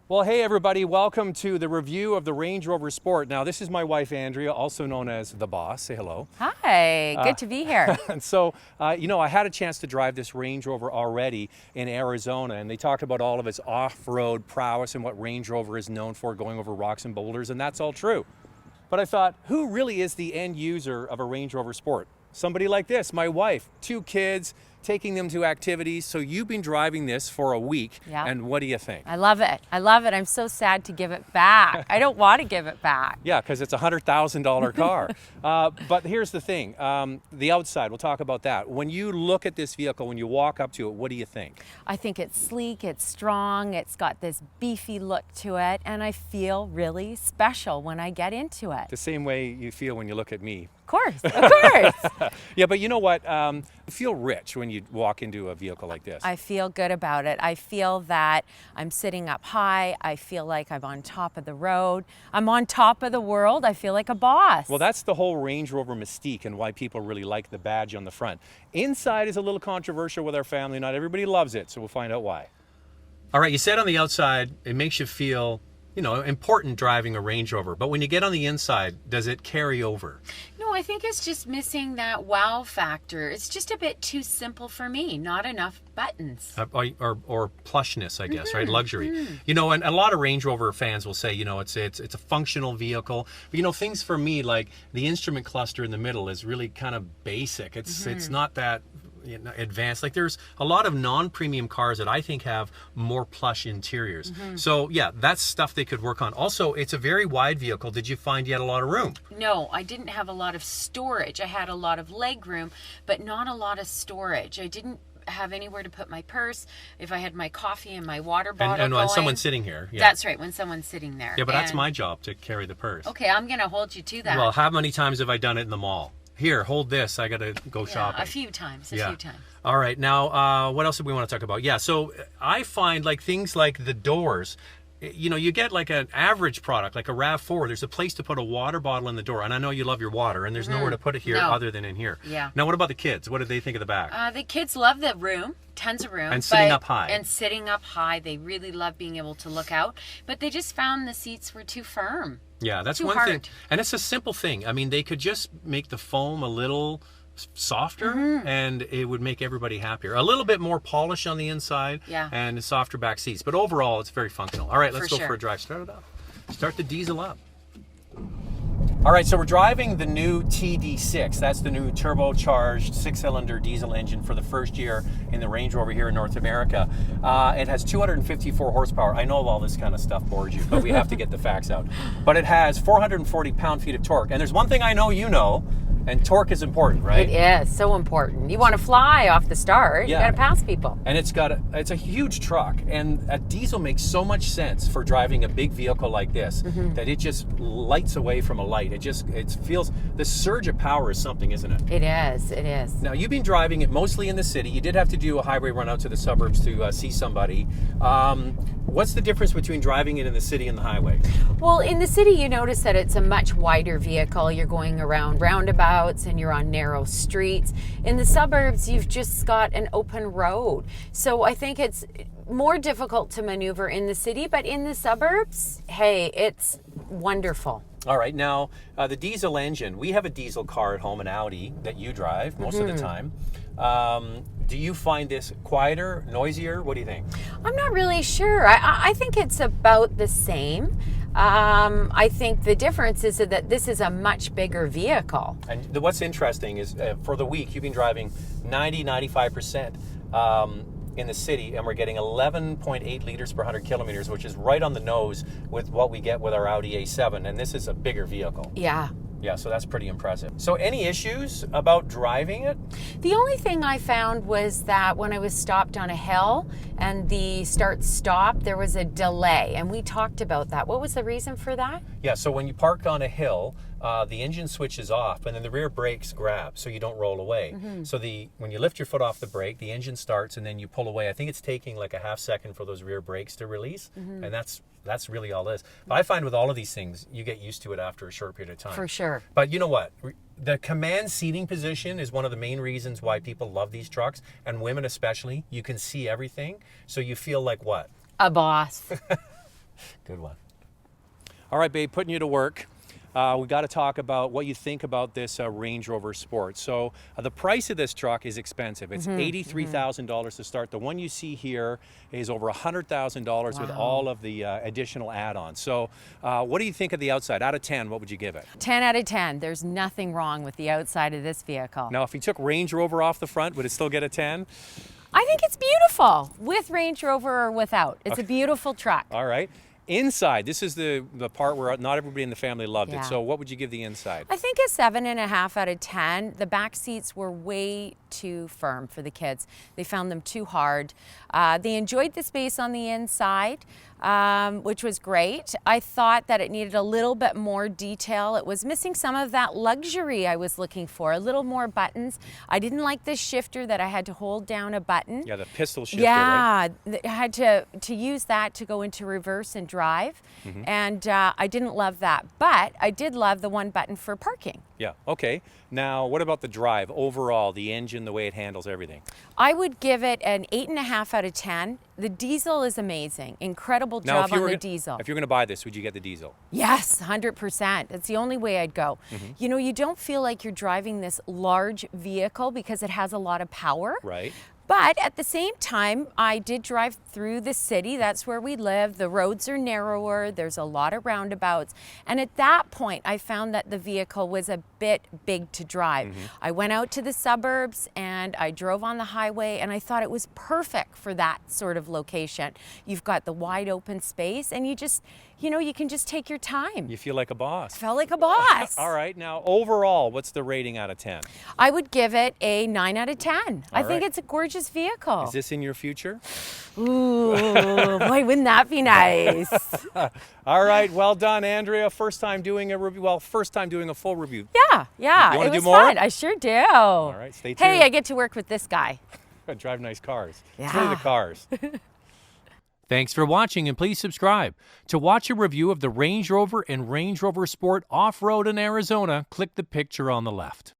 Well, hey everybody, welcome to the review of the Range Rover Sport. Now, this is my wife, Andrea, also known as the boss. Say hello. Hi, good to be here. And so, I had a chance to drive this Range Rover already in Arizona, and they talked about all of its off-road prowess and what Range Rover is known for, going over rocks and boulders, and that's all true. But I thought, who really is the end user of a Range Rover Sport? Somebody like this, my wife, 2 kids, taking them to activities. So you've been driving this for a week, and what do you think? I love it. I love it. I'm so sad to give it back. I don't want to give it back. Yeah, because it's a $100,000 car. But here's the thing, the outside, we'll talk about that. When you look at this vehicle, when you walk up to it, what do you think? I think it's sleek, it's strong, it's got this beefy look to it, and I feel really special when I get into it. The same way you feel when you look at me. Of course, of course. Yeah, but you know what? You feel rich when you walk into a vehicle like this. I feel good about it. I feel that I'm sitting up high. I feel like I'm on top of the road. I'm on top of the world. I feel like a boss. Well, that's the whole Range Rover mystique and why people really like the badge on the front. Inside is a little controversial with our family. Not everybody loves it, so we'll find out why. All right, you said on the outside, it makes you feel, important driving a Range Rover. But when you get on the inside, does it carry over? No, I think it's just missing that wow factor. It's just a bit too simple for me. Not enough buttons. Or plushness, I guess, right? Luxury. And a lot of Range Rover fans will say, it's a functional vehicle. But, things for me, like the instrument cluster in the middle is really kind of basic. It's not that advanced. Like there's a lot of non-premium cars that I think have more plush interiors. So yeah, that's stuff they could work on. Also, it's a very wide vehicle. Did you find you had a lot of room? No, I didn't have a lot of storage. I had a lot of leg room, but not a lot of storage. I didn't have anywhere to put my purse. If I had my coffee and my water bottle and when going, someone's sitting here. Yeah. That's right, when someone's sitting there. Yeah, but that's my job to carry the purse. Okay, I'm going to hold you to that. Well, how many times have I done it in the mall? Here, hold this. I got to go shopping. A few times. A few times. All right. Now, what else do we want to talk about? Yeah. So I find things like the doors. You get like an average product, like a RAV4. There's a place to put a water bottle in the door, and I know you love your water, and there's nowhere to put it here other than in here. Yeah. Now, what about the kids? What did they think of the back? The kids love the room. Tons of room. And sitting up high. And sitting up high. They really love being able to look out, but they just found the seats were too firm. Yeah, that's too one hard. thing. And it's a simple thing. I mean, they could just make the foam a little softer and it would make everybody happier. A little bit more polish on the inside and softer back seats. But overall, it's very functional. All right, let's go for a drive. Start it up. Start the diesel up. All right, so we're driving the new TD6. That's the new turbocharged 6-cylinder diesel engine for the first year in the Range Rover here in North America. It has 254 horsepower. I know all this kind of stuff bores you, but we have to get the facts out. But it has 440 pound-feet of torque. And there's one thing I know you know, and torque is important, right? It is so important. You want to fly off the start, you got to pass people. And it's a huge truck, and a diesel makes so much sense for driving a big vehicle like this that it just lights away from a light. It feels, the surge of power is something, isn't it? It is, it is. Now, you've been driving it mostly in the city. You did have to do a highway run out to the suburbs to see somebody. What's the difference between driving it in the city and the highway? Well, in the city, you notice that it's a much wider vehicle. You're going around roundabouts and you're on narrow streets. In the suburbs, you've just got an open road. So I think it's more difficult to maneuver in the city, but in the suburbs, hey, it's wonderful. All right, now the diesel engine, we have a diesel car at home, an Audi, that you drive most of the time. Do you find this quieter, noisier? What do you think? I'm not really sure. I think it's about the same. I think the difference is that this is a much bigger vehicle. And what's interesting is for the week, you've been driving 95% in the city, and we're getting 11.8 liters per 100 kilometers, which is right on the nose with what we get with our Audi A7, and this is a bigger vehicle. Yeah. Yeah, so that's pretty impressive. So any issues about driving it? The only thing I found was that when I was stopped on a hill and the start-stop, there was a delay, and we talked about that. What was the reason for that? Yeah, so when you park on a hill, the engine switches off, and then the rear brakes grab so you don't roll away. So when you lift your foot off the brake, the engine starts, and then you pull away. I think it's taking like a half second for those rear brakes to release, and that's really all it is. But I find with all of these things, you get used to it after a short period of time. For sure. But you know what? The command seating position is one of the main reasons why people love these trucks, and women especially. You can see everything, so you feel like what? A boss. Good one. All right, babe, putting you to work. We got to talk about what you think about this Range Rover Sport. So the price of this truck is expensive. It's $83,000 to start. The one you see here is over $100,000 with all of the additional add-ons. So what do you think of the outside? Out of 10, what would you give it? 10 out of 10. There's nothing wrong with the outside of this vehicle. Now, if you took Range Rover off the front, would it still get a 10? I think it's beautiful, with Range Rover or without. It's a beautiful truck. All right. Inside, this is the part where not everybody in the family loved it. Yeah. So what would you give the inside? I think a 7.5 out of 10. The back seats were way too firm for the kids. They found them too hard. They enjoyed the space on the inside, which was great. I thought that it needed a little bit more detail. It was missing some of that luxury I was looking for, a little more buttons. I didn't like this shifter that I had to hold down a button. Yeah, the pistol shifter, yeah, right? I had to use that to go into reverse and drive, and I didn't love that. But I did love the one button for parking. Yeah, okay. Now, what about the drive overall, the engine, the way it handles everything? I would give it an 8.5 out of 10. The diesel is amazing. Incredible job on the diesel. If you're going to buy this, would you get the diesel? Yes, 100%. That's the only way I'd go. You know, you don't feel like you're driving this large vehicle because it has a lot of power. Right. But at the same time, I did drive through the city. That's where we live. The roads are narrower. There's a lot of roundabouts. And at that point, I found that the vehicle was a bit big to drive. I went out to the suburbs and I drove on the highway, and I thought it was perfect for that sort of location. You've got the wide open space, and you just, you know, you can just take your time. You feel like a boss. Felt like a boss. All right. Now, overall, what's the rating out of 10? I would give it a 9 out of 10. I think it's a gorgeous vehicle. Is this in your future? Ooh, boy, wouldn't that be nice? All right. Well done, Andrea. First time doing a review. Well, first time doing a full review. Yeah. You want it to was do more? fun. I sure do. All right. Stay tuned. Hey, I get to work with this guy. Drive nice cars. Yeah. It's really the cars. Thanks for watching, and please subscribe. To watch a review of the Range Rover and Range Rover Sport off-road in Arizona, click the picture on the left.